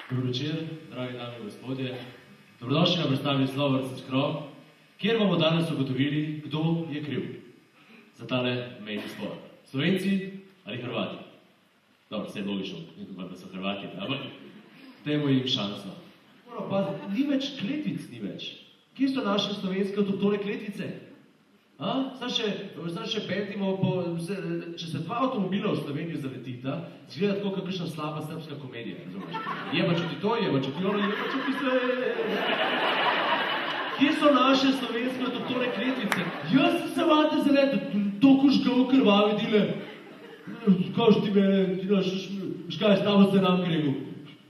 Dobro večer, dragi dame in gospodje. Dobrodošli na predstavi Slovo vs. Krog, kjer bomo danes ugotovili, kdo je kriv za tale mejni spor. Slovenci ali Hrvati? Dobro, vse je logično, da so Hrvati, ampak dajmo jim šanso. Pa ni več kletvic, ni več. Kje so naše slovenske avtohtone kletvice? Zdaj še petimo, če se dva avtomobila v Sloveniji zaletita, zgleda tako kakšna slaba srpska komedija, razumeš? Jeba čuti to, jeba čuti ono, jeba čuti se... Kje so naše slovenske avtohtone kletvice? Jaz sem se vate zaleta, toliko žgal krvavi dile. Kaž ti mene, ti daš, škaj, stava se nam gregu.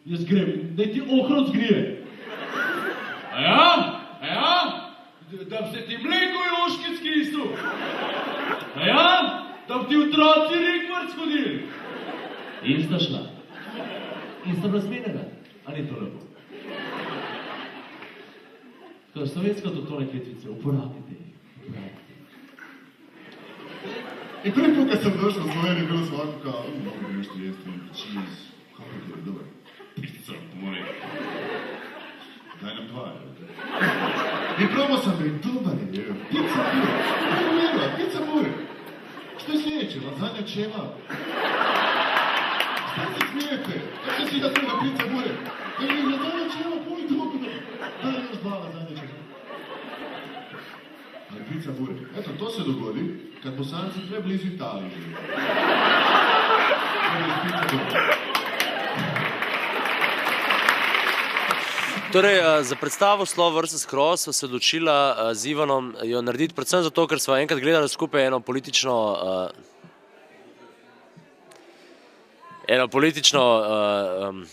Jaz grem, da ti ohron zgrije. A ja? Da bi se ti mleko joški skrisu. A ja? Da bi ti otroci rikvart skodili. In sta šla. In sta razmenjena. A ni to lepo? Tako, slovenska avtohtone kletvice, uporabite jih. In prvi put, kad sam došao u Sloveniju, bilo svako kao, mogu bi nešto jesti, cheese, kako je dobar, pizza, pomore. Daj nam dva, I probao sam ga i dobar je, pizza mure, pizza mure. Što je sljedeće, lazanja ćeva? Šta se smijete? Kako si da sam na pizza mure? Lazanja ćeva, puni dobro. Daj još dva lazanja ćeva. Ali pizza mure. Eto, to se dogodi kad Bosanci preblizu Italije žive. Torej, za predstavo Slovo vs. Krog sva se odločila z Ivanom jo narediti predvsem zato, ker sva enkrat gledala skupaj eno politično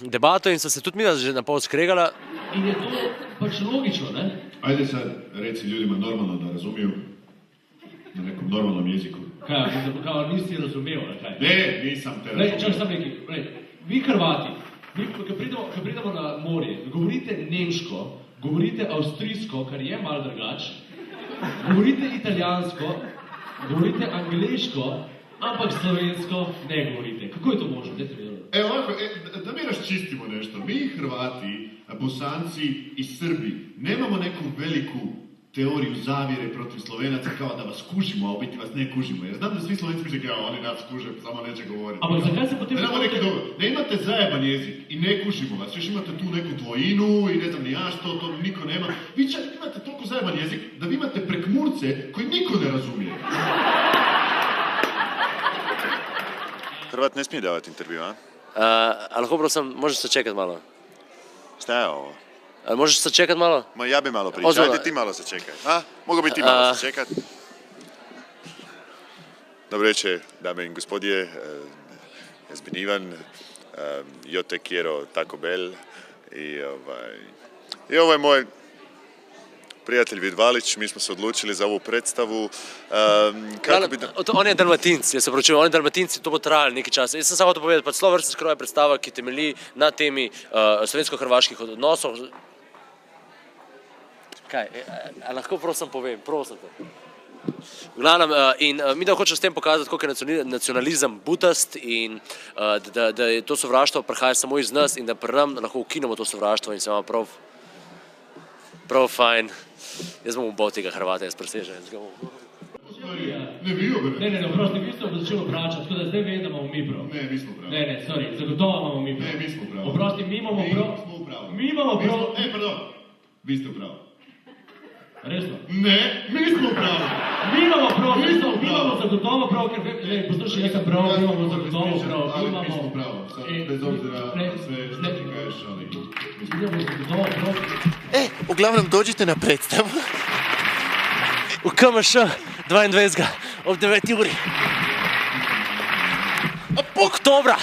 debato in sva se tudi midva že napol skregala. In je to pač logično, ne? Ajde sad, reci ljudima normalno da razumiju, na nekom normalnom jeziku. Kaj, kao nisi razumel, ali kaj? Ne, nisam te razumel. Čak sam neki, vi Hrvati, ko pridemo na morje, govorite nemško, govorite avstrijsko, kar je malo drugač, govorite italijansko, govorite angleško, ampak slovensko ne govorite. Kako je to možno? Evo ovako, da mi raščistimo nešto. Mi Hrvati, Bosanci i Srbi nemamo neku veliku teoriju zavjere protiv Slovenaca kao da vas kužimo, a u biti vas ne kužimo. Jer znam da svi Slovenci misle kao oni nas kuže, samo neće govoriti. Ampak zakaj se potem... Ne imate zajeban jezik i ne kužimo vas. Još imate tu neku dvojinu i ne znam ni ja što, to niko nema. Vi čak imate toliko zajeban jezik da vi imate prekmurce koji niko ne razumije. Hrvat ne smije davati intervju, a? Ali lahko prosim, možeš se čekat malo? Šta je ovo? Ali možeš se čekat malo? Ma ja bi malo pričao, ajde ti malo se čekaj. Mogu bi ti malo se čekat? Dobro večer, dame in gospodje, jaz bin Ivan, yo te quiero Taco Bell i ovo je moj prijatelj Vidvalić, mi smo se odlučili za ovu predstavu. On je Dalmatinc, jaz se pravičujem, on je Dalmatinc in to bo trajalo nekaj časa. Jaz sem samo to povedal, Slovo vs. Krog je predstava, ki temelji na temi slovensko-hrvaških odnosov. Kaj, lahko prosim povem, prosim te. V glavnem, in mi da hočem s tem pokazati, koliko je nacionalizem butast in da je to sovraštvo prihaja samo iz nas in da pri nam lahko ukinemo to sovraštvo in se imamo prav fajn. Jaz bom ubal tega Hrvata, jaz presežem. Ne, oprosti, vi ste začeli obračati, tako da zdaj vem, da imamo mi prav. Ne, mi smo prav. Ne, sorry, zagotovo imamo mi prav. Ne, mi smo prav. Oprosti, mi imamo prav. Mi imamo prav. Ne, pardon, vi ste prav. Resno? Ne, mi smo prav. Mi imamo prav, mi imamo zagotovo prav, ker, poslušaj, jaz sem prav, mi imamo zagotovo prav. Ali mi smo prav, bez obzira na sve što ti kažeš, ali mi imamo zagotovo prav. V glavnem dođite na predstavu v KMŠ 22. ob 9. uri. Oktobra.